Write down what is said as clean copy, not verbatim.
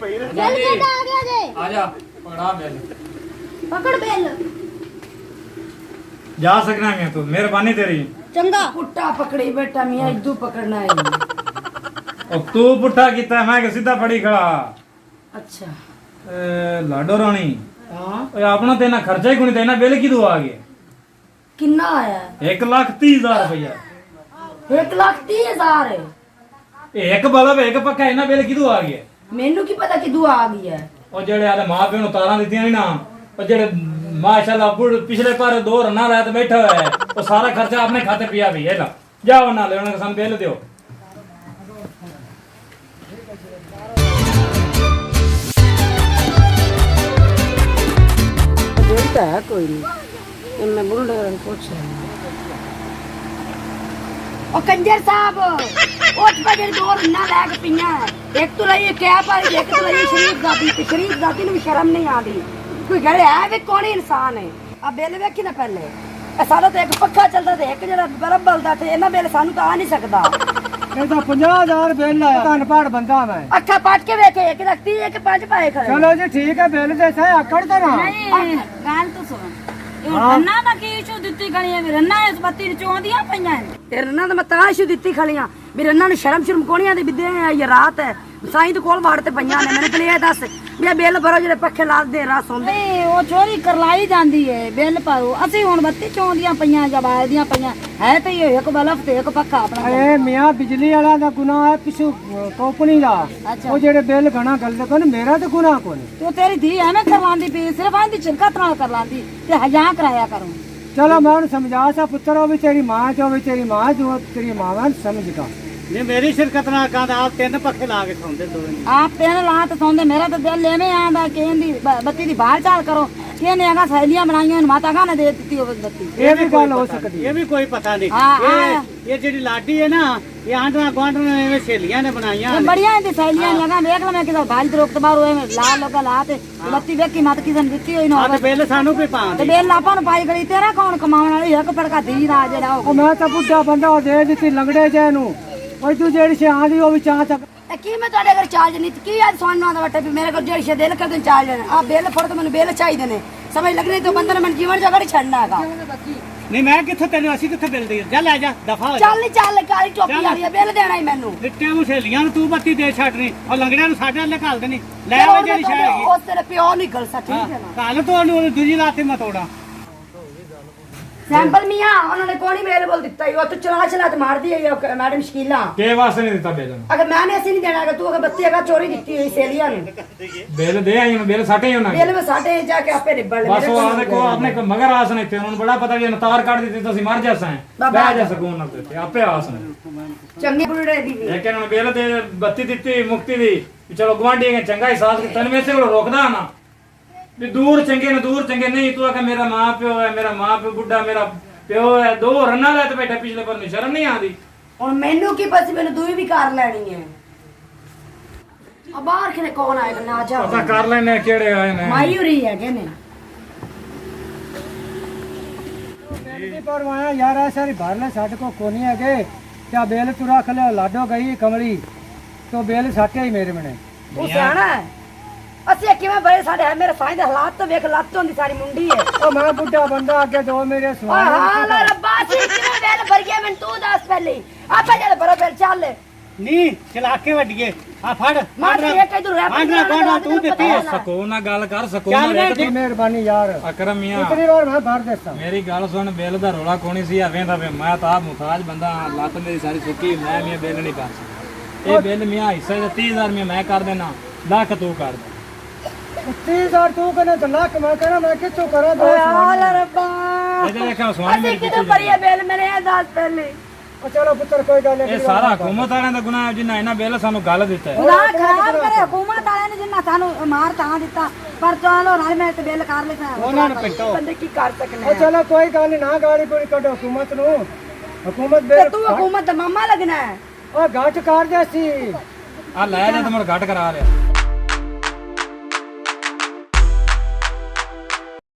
आजा पकड़ा बेल पकड़ बेल जा सकना मैं तो मेहरबानी तेरी चंगा पुट्टा पकड़ी बेटा मियां इदू पकड़ना है और तू पुट्ठा कीता मैं के सीधा फड़ी खड़ा अच्छा लाडो रानी हां ओए अपना तेना खर्चा ही कोनी देना बिल की दो आ गया कितना आया 1,30,000 रुपया 1,30,000 एक बल्ब एक पक्का इना बिल की दो आ गया मेनू की पता किदू आ गया और जेड़े आले मां प्यो नु तारा दित्तियां नहीं ना और जेड़े माशाल्लाह बुढ़ पिछले पर 2 रन्ना रात बैठा हुआ है वो सारा खर्चा अपने खाते पिया भी है ला जाओ ना ले उन्हें सन बिल दियो बोलता है कोई नहीं मैं बुढ़े पूछ ओ कंजर साहब उठ बजे दो रन्ना लैके पिया एक तो लई क्या पर एक तो लई शरीफ दादी नु शर्म नहीं आती कोई घरे है भी कौन इंसान है अब बिल वेखी ना पहले सारा तो एक पक्का चलता थे एक जरा बल्ब बलदा थे इना बिल सानू तो आ नहीं सकदा ये तो 50,000 बिल आया अनपढ़ बंदा मैं अच्छा पाट के वेखे एक रखती एक पांच पाए खड़े चलो जी ठीक है बिल जैसा है अकड़ दे ना नहीं गाल तो सुन रन्ना ना की इशू दित्ती खड़ियां भी रन्ना इस बत्ती नु चोंदियां पईयां ते रन्ना तो मैं ता इशू दित्ती खड़ियां भी रन्ना नु शर्म कोणियां दे बिदे ये रात है साईं तो कोल वाड़ते पईयां ने मैंने पहले ये दस भी बिल भरो जेड़े पक्खे ला दे रात सोंदे नहीं वो चोरी करलाई जांदी है बिल पाओ असि हुन बत्ती चोंदियां पईयां जबाल दियां पईयां है ते ये एक बल्ब ते एक पक्का अपना ए मियां बिजली वाला दा गुनाह है पिछू कंपनी दा वो जेड़े बिल गणा गलत कोन मेरा तो गुनाह कोनी तू तेरी धी एवें करवांदी पई सिर्फ आंदी छिलका तराल करलांदी ते हजां कराया करूं चलो मैं उन्हें समझा सा पुत्र हो भी तेरी मां जो भी तेरी मां जो तेरी मां है समझ का नहीं मेरी शिरकत ना कहंदा आप 3 पक्खे ला के सौंदे दो आप तेन ला तो सौंदे मेरा तो दिल लेवे आंदा केंदी बत्ती दी बाल चाल करो केने आगा सहेलियां बनाईयां माता का ने दे दित्ती हो बत्ती ये भी गल हो सकती है ये भी कोई पता नहीं हाँ, ये जेडी लाडी है ना ये आंडना ग्वांडना ने सहेलियां ने बनाईयां ये बढ़िया इंदी सहेलियां लगा देख ले मैं किदा भाल दे रोक तबार होए ला लोगा ला ते बत्ती वेखी मत किसन दित्ती होई ना आ बिल सानू भी पा ते बेल लापा नु पाई गई तेरा कौन कमावन वाली एक पड़का धी दा जेड़ा ओ मैं तो बुढ़ा बंदा दे दी लंगड़े जे नु ओए तू जेड़ी से आंदी हो भी चाह तक की मैं ਤੁਹਾਡੇ ਘਰ ਚਾਰਜ ਨਹੀਂ ਕੀ ਅੱਜ ਸੁਣਨਾ ਆਉਂਦਾ ਬਟੇ ਵੀ ਮੇਰੇ ਕੋਲ ਜਿਹੜੀ ਸ਼ੇ ਦਿਲ ਕਰਦੇ ਚਾਰਜ ਆ ਬਿੱਲ ਫੜ ਕੇ ਮੈਨੂੰ ਬਿੱਲ ਚਾਹੀਦੇ ਨੇ ਸਮਝ ਲੱਗਣੀ ਤੇ ਬੰਦੇ ਨੇ ਮੈਨੂੰ ਜੀਵਨ ਜਗੜ ਛੱਡਣਾ ਹੈਗਾ नहीं मैं किथे तेन असि किथे बिल दे जा ले जा दफा हो ਚੱਲ ਨਹੀਂ ਚੱਲ ਕਾਲੀ ਟੋਪੀ ਵਾਲੀ ਬਿੱਲ ਦੇਣਾ ਹੀ ਮੈਨੂੰ लिट्टियां नु सहेलियां नु तू बत्ती दे छाटनी और लंगड़ियां नु साडे ले घाल देनी ले आ जेडी शे हैगी ਉਹ ਤੇਰੇ ਪਿਓ ਨਹੀਂ ਗਲਸਾ ਠੀਕ ਹੈ ਨਾ कल तो ओनु दूजी लाते मैं तोड़ा ਸੈਂਪਲ ਮੀਆਂ ਉਹਨਾਂ ਨੇ ਕੋਣੀ ਬਿੱਲ ਬੋਲ ਦਿੱਤਾ ਹੀ ਉਹ ਤੂੰ ਚਲਾ ਚਲਾ ਤੇ ਮਾਰਦੀ ਹੈ ਮੈਡਮ ਸ਼ਕੀਲਾ के वास्ते नहीं देता बिल अगर मैंने ऐसे नहीं देना अगर तू अगर बत्ती अगर चोरी दी हुई सहेलियां ने बिल दे आई बिल साटे ही होना बिल में साढ़े जाके आपे निबड़ ले बस वो आने को अपने को मगर आस नहीं थे उन्होंने बड़ा पता कि तार काट देते तो सी मर जासा है बह जा सकून ना देते आपे आस नहीं चंगी बुढ़े दी भी लेकिन उन्होंने बिल दे बत्ती दी मुक्ति दी चलो गवांढी के चंगा ही साथ तन में से वो रोकदा ना भी दूर चंगे नहीं तू आके मेरा मां प्यो है मेरा मां प्यो बुढ़ा मेरा प्यो है 2 रन्ना ले तो बैठा पिछले पर शर्म नहीं आती और मेनू की बस मैंने दूई भी कार लेनी है अब बाहर के कौन आएगा ना जा पता कर लेने केड़े आए ने माई हो रही है के ने पर वहां यार ऐसा भरने साडे को कोनी है के क्या बेल तू रख ले लाडो गई कमली तो बेल साटे ही मेरे मने वो सियाना है ਅਸੀਂ ਕਿਵੇਂ ਬੜੇ ਸਾਡੇ ਹੈ ਮੇਰੇ ਸਾਈਂ ਦੇ ਹਾਲਾਤ ਤੋਂ ਵੇਖ ਲੱਤ ਹੁੰਦੀ ਸਾਡੀ ਮੁੰਡੀ ਹੈ ओ मैं बुढ़ा बंदा आगे दो मेरे ਓਏ सवाल ਹਾਲਾ ਰੱਬਾ ਸੀ ਕਿਵੇਂ ਬੇਲ ਭਰ ਗਿਆ ਮੈਂ ਤੂੰ ਦੱਸ ਪਹਿਲੇ ਆਪੇ ਜਦ ਬਰਾਬਰ ਚੱਲ नहीं चलाके वडिए आ फड़ ਮਾਰ ਇਹ ਕਿਧਰ ਰਹਿ मांडना कोना तू देती है ਸਕੂਨ ਨਾਲ ਗੱਲ ਕਰ ਸਕੂਨ ਚੱਲ ਨਾਲ ਵੇ मेहरबानी यार ਅਕਰਮ ਮੀਆਂ इतनी बार मैं भर देता ਮੇਰੀ ਗੱਲ ਸੁਣ ਬਿੱਲ ਦਾ ਰੋਲਾ ਕੋਣੀ ਸੀ ਐਵੇਂ ਦਾ ਮੈਂ ਤਾਂ ਆਪ ਮੁਤਾਜ ਬੰਦਾ ਹਾਂ, ਲੱਤ ਮੇਰੀ ਸਾਰੀ ਸੁੱਕੀ ਮੈਂ ਮੀਆਂ ਬਿੱਲ ਨਹੀਂ ਕਰ ਸਕਦਾ ਇਹ ਬਿੱਲ ਮੀਆਂ ਹਿੱਸੇ ਦਾ 30,000 ਮੀਆਂ ਮੈਂ ਕਰ ਦੇਣਾ ਲੱਖ ਤੂੰ ਕਰ ਦੇ 30,000 तू कने तो लाख मैं कहना मैं कितो करा दो ਓਏ ਹਾਲਾ ਰੱਬਾ ਇਹਦੇ ਦੇਖਾ ਸਵਾਲ ਅਸੀਂ ਮੇਰੀ ਕਿਦੋਂ ਭਰੀ ਹੈ ਬੇਲ ਮੇਰੇ ਇਹ ਦੱਸ ਪਹਿਲੇ ओ चलो पुत्र कोई गल ਇਹ नहीं ਸਾਰਾ ਹਕੂਮਤ ਵਾਲਿਆਂ ਦਾ ਗੁਨਾਹ ਹੈ ਜਿੰਨਾ ਇਹਨਾਂ ਬਿੱਲ ਸਾਨੂੰ ਗੱਲ ਦਿੱਤਾ ਹੈ ਖੁਦਾ ਖਰਾਬ ਕਰੇ ਹਕੂਮਤ ਵਾਲਿਆਂ ਨੇ ਜਿੰਨਾ ਸਾਨੂੰ ਮਾਰ ਤਾਂ ਦਿੱਤਾ ਪਰ ਚਲੋ ਨਾਲ ਮੈਂ ਤੇ ਬਿੱਲ ਕਰ ਲਿਆ ਉਹਨਾਂ ਨੂੰ ਪਿੱਟੋ ਬੰਦੇ ਕੀ ਕਰ ਸਕਨੇ ओ चलो कोई गल नहीं ना गाड़ी पूरी कटो हुकूमत नु हुकूमत ਤੇ बेल ਤੂੰ ਹਕੂਮਤ ਦਾ ਮਾਮਾ ਲੱਗਣਾ ਹੈ ओ घाट कर देसी ਆ ਲੈ ਜਾ ਤੇ ਮੜ ਘਟ ਕਰਾ ਲਿਆ